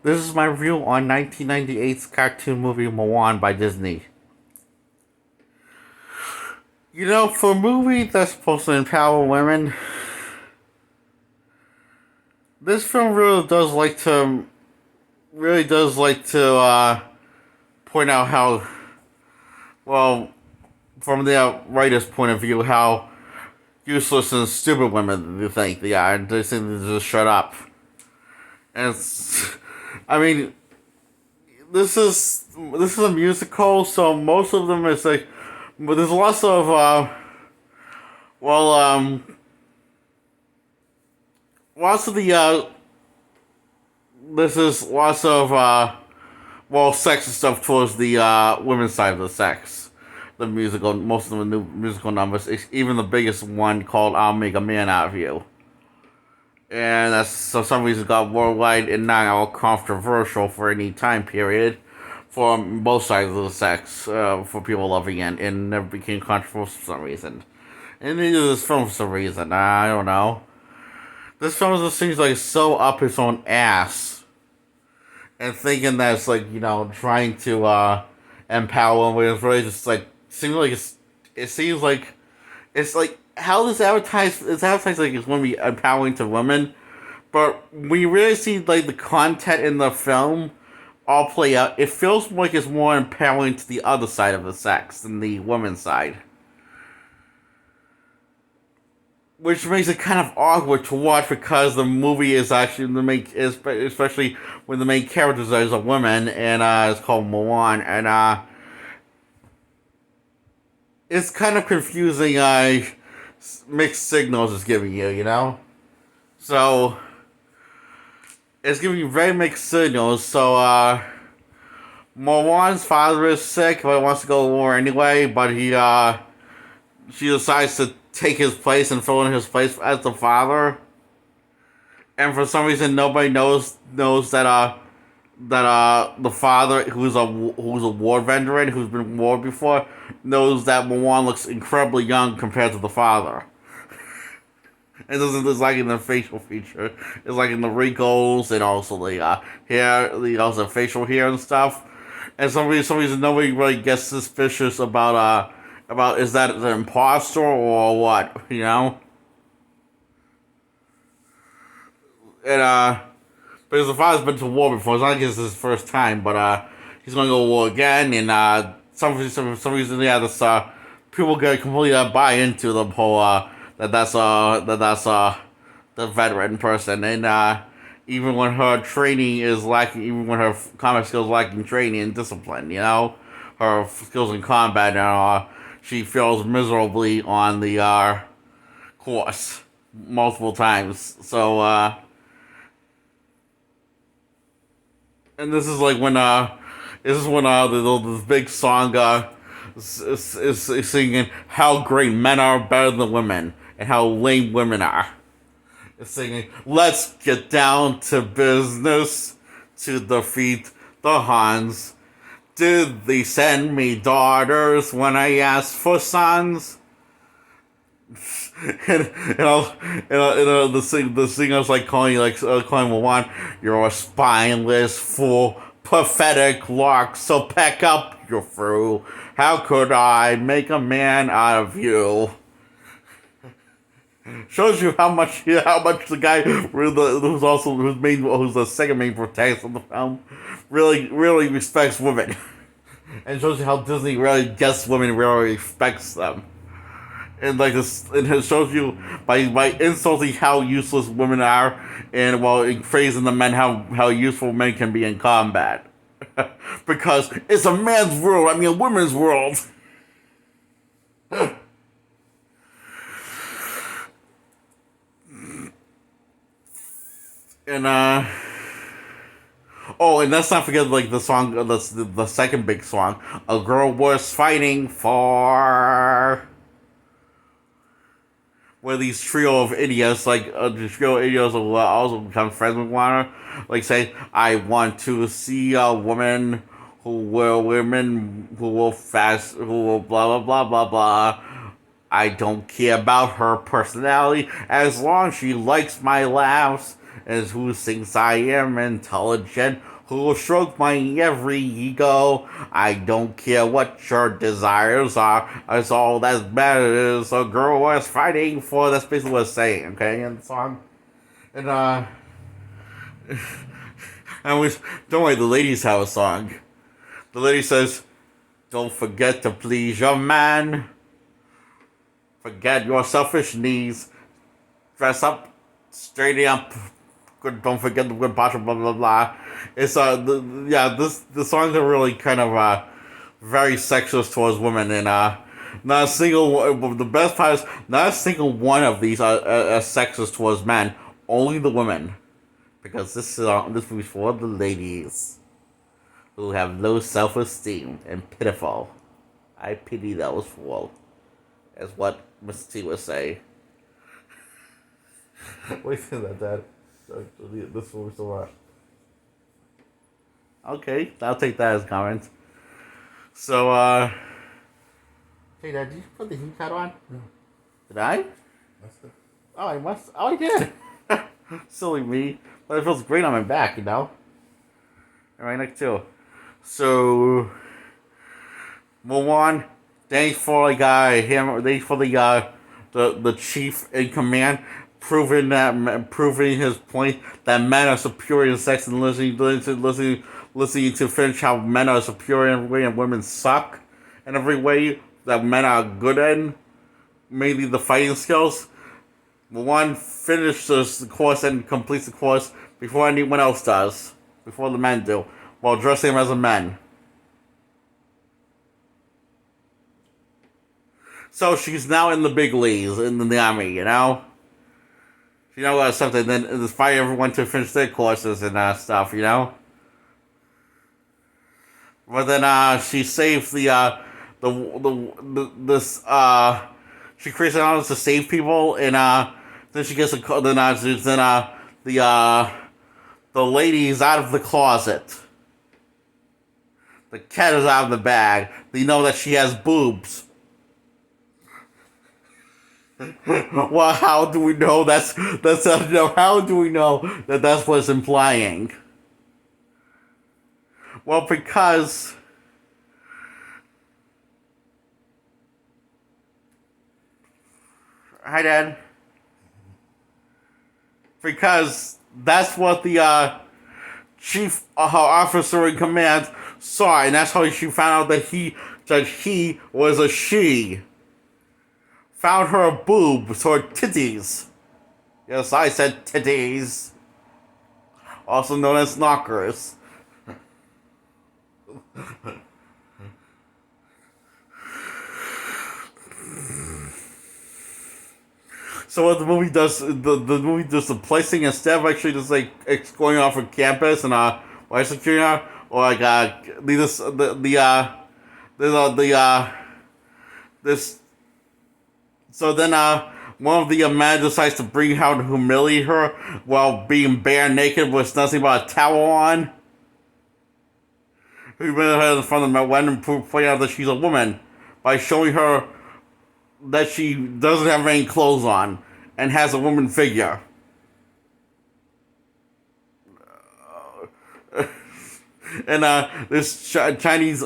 This is my review on 1998's cartoon movie Mulan by Disney. For a movie that's supposed to empower women, this film really does like to point out how, well, from the writer's point of view, how useless and stupid women they think they are. They think they just shut up. And I mean, this is a musical, so most of them is like, but there's lots of well, lots of the this is lots of sexist stuff towards the women's side of the sex. The musical, most of the new musical numbers, even the biggest one called "I'll Make a Man Out of You," and that's for some reason got worldwide and now controversial for any time period for both sides of the sex, for people loving it, and never became controversial for some reason. And neither this film for some reason. I don't know. This film just seems like so up its own ass, and thinking that it's like trying to empower them, but it's really just like it seems like it's like how it's advertised like it's going to be empowering to women, but when you really see like the content in the film all play out, it feels like it's more empowering to the other side of the sex than the women's side. Which makes it kind of awkward to watch because the movie is actually especially when the main character is a woman, and it's called Mulan, and it's kind of confusing. Mixed signals it's giving you. So it's giving you very mixed signals. So Mulan's father is sick, but he wants to go to war anyway. But she decides to take his place and fill in his place as the father. And for some reason, nobody knows that the father, who's a war veteran who's been in war before, knows that Mulan looks incredibly young compared to the father. It doesn't just like in the facial feature. It's like in the wrinkles and also the hair, also facial hair and stuff. And some reason nobody really gets suspicious about is that an imposter or what. And because the father's been to war before, it's not like it's his first time, but he's going to go to war again, and some reason, yeah, this people get completely buy into the whole that's the veteran person, and even when her training is lacking, even when her combat skills lacking training and discipline, her skills in combat, and she fails miserably on the course multiple times. So and this is like when this big song is singing how great men are better than women and how lame women are. It's singing, let's get down to business to defeat the Huns. Did they send me daughters when I asked for sons? The singer's like calling Mulan, you're a spineless fool, pathetic lark, so pack up your fruit. How could I make a man out of you? Shows you how much the guy who's the second main protagonist of the film really respects women, and shows you how Disney really gets women, really respects them, and like this, and it shows you by insulting how useless women are, and while praising the men how useful men can be in combat, because it's a man's world. I mean, a woman's world. And oh, and let's not forget like the song, the second big song, "A Girl Worth Fighting For," where these trio of idiots, will also become friends with one another. Like say, I want to see a woman who will fast, who will blah blah blah blah blah. I don't care about her personality as long as she likes my laughs, and who thinks I am intelligent. who will stroke my every ego. I don't care what your desires are. It's all that matters. A girl was fighting for. That's basically what it's saying. Okay, in the song, and and we don't worry. The ladies have a song. The lady says, "Don't forget to please your man. Forget your selfish needs. Dress up, straighten up. Don't forget the good posture. Blah blah blah." It's the songs are really kind of very sexist towards women, and not a single. The best part is not a single one of these are sexist towards men. Only the women, because this movie's for the ladies who have low self-esteem and pitiful. I pity those fools, is what Miss T would say. What do you think about that? This movie's so much. Okay, I'll take that as a comment. So, hey, Dad, did you put the heat hat on? No. Did I? Must have. Oh, I must. Oh, I did. Silly me. But it feels great on my back, you know? And right next to. So, Mulan, thanks for thanks for the chief in command, proving his point that men are superior in sex, and listening to finish how men are superior in every way and women suck in every way that men are good in, mainly the fighting skills. Mulan finishes the course and completes the course before anyone else does, before the men do, while dressing as a man. So she's now in the big leagues in the army, you know? She knows something, then inspire everyone to finish their courses and stuff, you know? But then she saves she creates an honest to save people, and then she gets the lady's out of the closet. The cat is out of the bag. They know that she has boobs. Well, how do we know how do we know that that's what it's implying? Well, because hi, Dad. Because that's what the chief officer in command saw, and that's how she found out that he was a she. Found her boobs, her titties. Yes, I said titties. Also known as knockers. So what the movie does, the movie does the placing instead of actually just like going off of campus and executing her, or like this. So then one of the men decides to bring her to humiliate her while being bare naked with nothing but a towel on. He bring her in front of the men and point out that she's a woman by showing her that she doesn't have any clothes on and has a woman figure. And this Chinese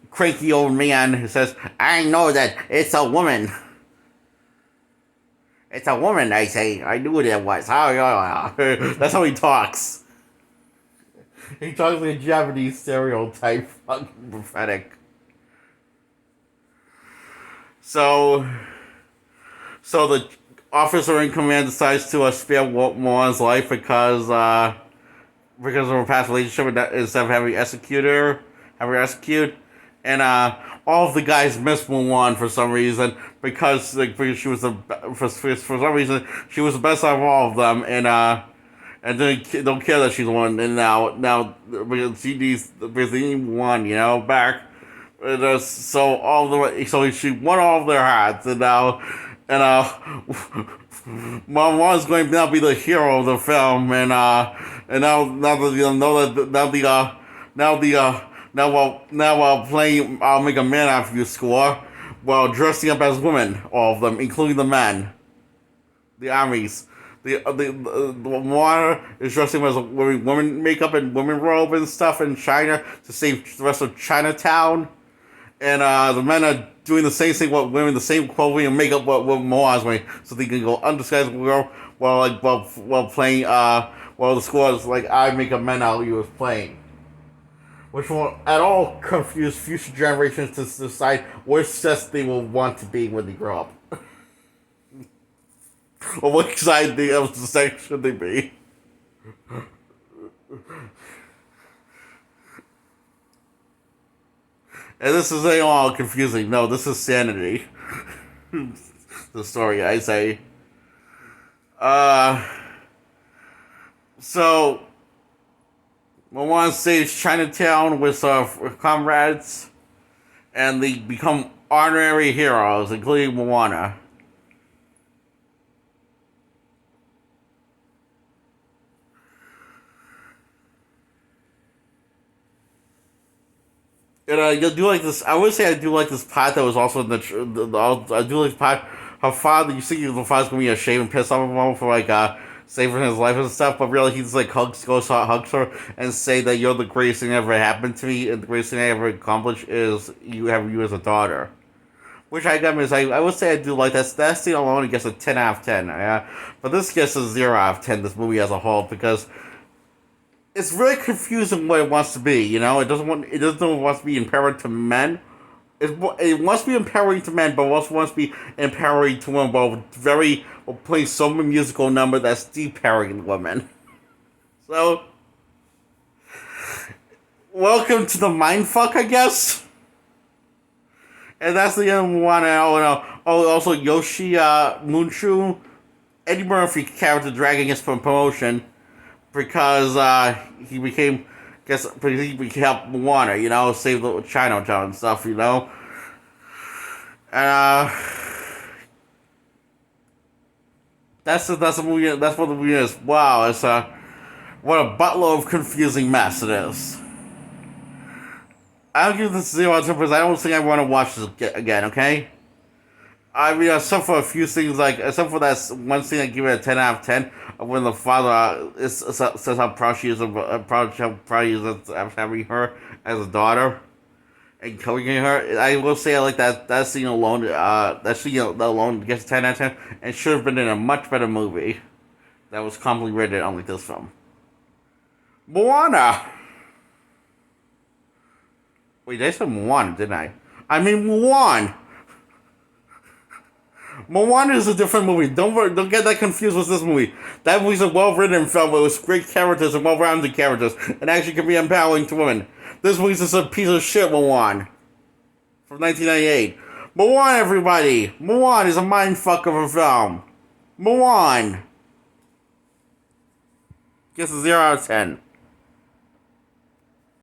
cranky old man says, "I know that it's a woman. It's a woman, I say. I knew it was." That's how he talks. He talks like a Japanese stereotype. Fucking prophetic. So the officer in command decides to spare Mulan's life because of her past relationship instead of having her execute. And all of the guys miss Mulan for some reason because she was for some reason she was the best out of all of them, and don't care that she's one. And now because she needs Mulan, you know, back. So she won all of their hearts, and Mulan's going to now be the hero of the film, and now while playing I'll Make a Man Out of You score, while dressing up as women, all of them, including the men, the armies, The Moana is dressing as a woman makeup and woman robe and stuff in China to save the rest of Chinatown, and the men are doing the same thing with women, the same clothing and makeup what Moana's wearing, so they can go undisguised while playing while the score is like I Make a Men Out of You is playing, which will at all confuse future generations to decide which sex they will want to be when they grow up. Or what side of the sex should they be? And this is all confusing. No, this is sanity. The story, I say. Uh, so, Mulan saves Chinatown with comrades, and they become honorary heroes, including Moana. And I do like this. I would say I do like this part that was also in I do like the part. Her father, you see, the father's gonna be ashamed and pissed off of him for saving his life and stuff, but really he's like hugs her, and say that you're the greatest thing that ever happened to me, and the greatest thing I ever accomplished is you have you as a daughter. Which I got is I would say I do like that. That scene alone gets a 10 out of 10. Yeah, but this gets a 0 out of 10. This movie as a whole because it's really confusing what it wants to be. You know, it doesn't want to be empowering to men. It wants to be empowering to men, but also wants to be empowering to women. While playing some musical number that's depowering women. So, welcome to the mindfuck, I guess. And that's the end of one. Also Yoshi Munchu, Eddie Murphy character dragging his promotion because he became, he helped Moana, save the Chinatown and stuff, And that's the movie. That's what the movie is. Wow, it's what a buttload of confusing mess it is. I'll give this 0 out of 10 because I don't think I want to watch this again. Okay. I mean, except for a few things, except for that one scene, I give it a 10 out of 10 when the father says how proud she is of having her as a daughter and killing her. I will say I like that scene alone. That scene alone gets a 10 out of 10 and should have been in a much better movie that was completely rated unlike this film. Moana. Wait, I said Moana, didn't I? I mean Mulan. Moana is a different movie. Don't get that confused with this movie. That movie's a well-written film with great characters and well-rounded characters, and actually can be empowering to women. This movie's just a piece of shit, Mulan. From 1998. Mulan, everybody! Mulan is a mindfuck of a film. Mulan! Gets a 0 out of 10.